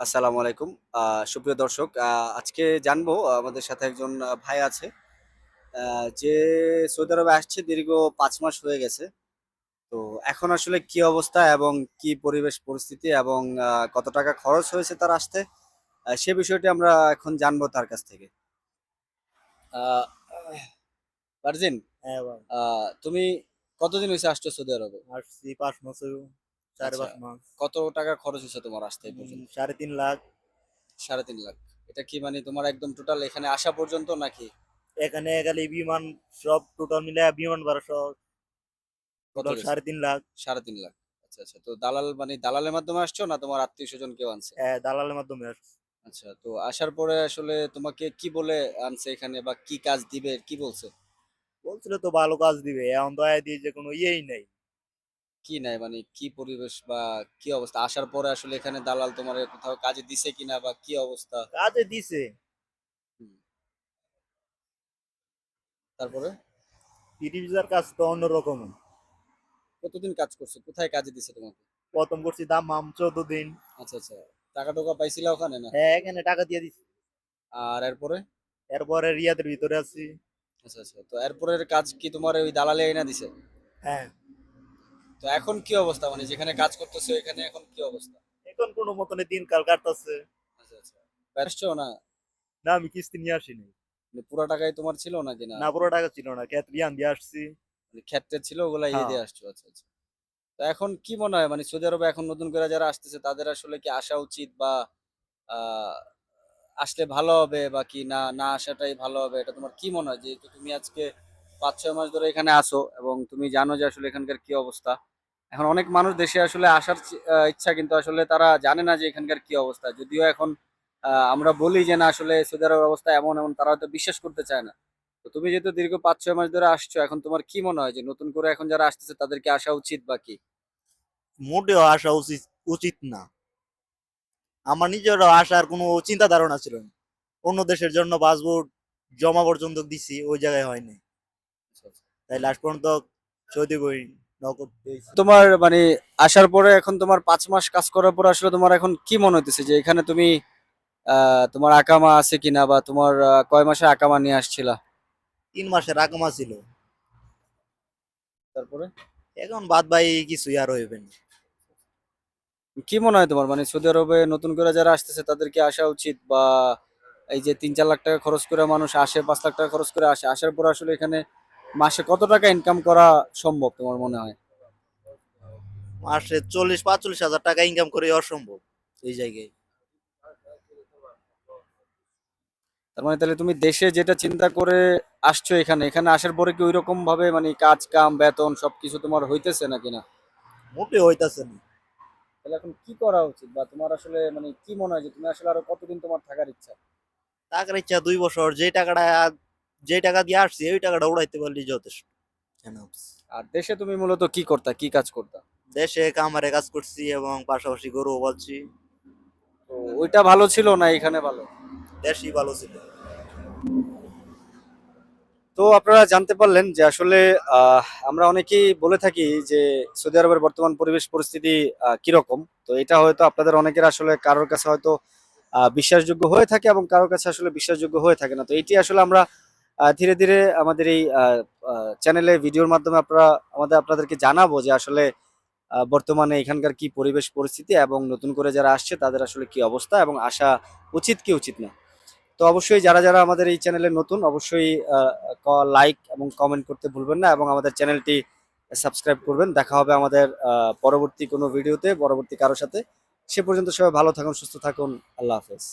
আসসালামু আলাইকুম। সুপ্রিয় দর্শক, আজকে জানবো আমাদের সাথে একজন ভাই আছে, যে সৌদি আরবে আসছে দীর্ঘ ৫ মাস হয়ে গেছে। তো এখন আসলে কি অবস্থা এবং কি পরিবেশ পরিস্থিতি এবং কত টাকা খরচ হয়েছে তার আসতে, সে বিষয়টি আমরা এখন জানবো তার কাছ থেকে। আ ফারজিন, হ্যাঁ ভাই, তুমি কতদিন হইছে আসছো সৌদি আরবে? আসছি ৫ মাস হইব, আচ্ছা, ৪-৫ মাস। কত টাকা খরচ হইছে তোমার আসতে এই পর্যন্ত? ৩.৫ লাখ। ৩.৫ লাখ। এটা কি মানে তোমার একদম টোটাল এখানে আসা পর্যন্ত নাকি? এখানে খালি বিমান সব টোটাল মিলায়া বিমান ভাড়া সহ কত টোটাল গেছে? ৩.৫ লাখ। ৩.৫ লাখ। আচ্ছা, আচ্ছা। তো দালাল মানে দালালের মাধ্যমে আসছো না তোমার আত্মীয়স্বজন কেউ আনছে? হ্যাঁ, দালালের মাধ্যমে আসছি। আচ্ছা, তো আসার পরে আসলে তোমাকে কি বলে আনছে এখানে বা কি কাজ দিবে কি বলছে? বলছিল তো ভালো কাজ দিবে। এখন তো আয়া দিয়ে যে কোনো ইয়েই নাই। কি নাই মানে কি পরিবেশ বা কি অবস্থা? আসার পরে আসলে এখানে দালাল তোমারে কোথাও কাজে দিছে কিনা বা কি অবস্থা? কাজে দিছে। হুম, তারপরে? পিটি-ভিসার কাজ তো অন্যরকম। কতদিন কাজ করছো? কোথায় কাজে দিছে তোমাকে? ১ম করছি দাম্মাম ১৪ দিন। আচ্ছা, আচ্ছা। টাকা-টুকা পাইছিলা ওখানে না? হ্যাঁ, এখানে টাকা দিয়ে দিছে। আর এরপরে? এরপরে রিয়াদের ভিতরে আছি। আচ্ছা, আচ্ছা। তো এরপরের কাজ কি তোমার ওই দালালে আইনা দিছে? হ্যাঁ, তো এখন কি অবস্থা? মানে যেখানে কাজ করতেছো এখানে এখন কি অবস্থা? এখন কোনো মতনে দিনকাল কাটতাছে। আচ্ছা, আচ্ছা। আসছো না? না, আমি কিস্তি নিয়ে আসিনি। মানে পুরা টাকাই তোমার ছিল নাকি না? না, পুরো টাকা ছিল না। ক্ষেত রিয়ান দিয়ে আসছি। মানে ক্ষেত্রে ছিল ওগুলা ইয়ে হ্যাঁ। দিয়ে আসছো। আচ্ছা, আচ্ছা। তো এখন কি মনে হয় মানে সৌদি আরবে এখন নতুন করে যারা আসতেছে তাদের আসলে কি আসা উচিত বা আ আসলে ভালো হবে বা কি না, না আসাটাই ভালো হবে? এটা তোমার কি মনে হয়? যেহেতু তুমি আজকে ৫-৬ মাস ধরে এখানে আছো এবং তুমি জানো যে আসলে এখানকার কি অবস্থা। এখন অনেক মানুষ দেশে আসলে আসার ইচ্ছা কিন্তু আসলে তারা জানে না যে এখানকার কি অবস্থা। যদিও এখন আমরা বলি যে না আসলে সৌদি আরবের অবস্থা এমন, এমন তারা হয়তো বিশ্বাস করতে চায় না। তো তুমি যেহেতু দীর্ঘ ৫-৬ মাস ধরে আসছো, এখন তোমার কি মনে হয় যে নতুন করে এখন যারা আসতেছে তাদের কি আসা উচিত বা কি? মোটেও আসা উচিত উচিত না। আমার নিজেরও আসার কোনো চিন্তা ধারণা ছিল না। অন্য দেশের জন্য পাসপোর্ট জমা পর্যন্ত দিছি, ওই জায়গায় হয়নি। আচ্ছা, আচ্ছা। তাই লাস্ট পর্যন্ত সৌদি বই করতে হইছে। তোমার মানে আসার পরে এখন তোমার ৫ মাস কাজ করার পর আসলে তোমার এখন কি মনে হইতেছে যে এখানে তুমি তোমার আকামা আছে কিনা বা তোমার কয় মাসের আকামা নিয়ে আসছিলা? ৩ মাসের আকামা ছিল। তারপরে? এখন বাদ ভাই কিছুই আর হইবে না। কি মনে হয় তোমার মানে সৌদি আরবে নতুন করে যারা আসতেছে তাদের কি আসা উচিত বা এই যে ৩-৪ লাখ টাকা খরচ করে মানুষ আসে, ৫ লাখ টাকা খরচ করে আসে, আসার পর আসলে এখানে মাসে কত টাকা ইনকাম করা সম্ভব তোমার মনে হয়? মাসে ৪০-৪৫ হাজার টাকা ইনকাম করে অসম্ভব এই জায়গায়। তার মানে তাহলে তুমি দেশে যেটা চিন্তা করে আসছো এখানে, এখানে আসার পরে কি ঐরকম ভাবে মানে কাজ কাম বেতন সবকিছু তোমার হইতেছে নাকি না? মোটেও হইতাছে না। তাহলে এখন কি করা উচিত বা তোমার আসলে মানে কি মনে হয় যে তুমি আসলে আরো কতদিন তোমার থাকার ইচ্ছা? টাকার ইচ্ছা ২ বছর যে টাকা দিয়ে আসছি ওই টাকাটা উড়াইতে পারলেই যথেষ্ট। enough। আর দেশে তুমি মূলত কি করতা, কি কাজ করতা? দেশে কামারে কাজ করছি এবং পাশাপাশি গরুও পালছি। তো ওইটা ভালো ছিল না এখানে ভালো? দেশই ভালো ছিল। তো আপনারা জানতে পারলেন যে আসলে আমরা অনেকেই বলে থাকি যে সৌদি আরবের বর্তমান পরিবেশ পরিস্থিতি কিরকম। তো এটা হয়তো আপনাদের অনেকের আসলে কারোর কাছে হয়তো বিশ্বাসযোগ্য হয়ে থাকে এবং কারোর কাছে আসলে বিশ্বাসযোগ্য হয়ে থাকে না। তো এটি আসলে আমরা ধীরে ধীরে আমাদের এই চ্যানেলে ভিডিওর মাধ্যমে আপনাদেরকে জানাবো যে আসলে বর্তমানে এখানকার কি পরিবেশ পরিস্থিতি এবং নতুন করে যারা আসছে তাদের আসলে কি অবস্থা এবং আসা উচিত কি উচিত না। তো অবশ্যই যারা যারা আমাদের এই চ্যানেলে নতুন অবশ্যই লাইক এবং কমেন্ট করতে ভুলবেন না এবং আমাদের চ্যানেলটি সাবস্ক্রাইব করবেন। দেখা হবে আমাদের পরবর্তী কোনো ভিডিওতে পরবর্তী কারোর সাথে। সে পর্যন্ত সবাই ভালো থাকুন, সুস্থ থাকুন। আল্লাহ হাফেজ।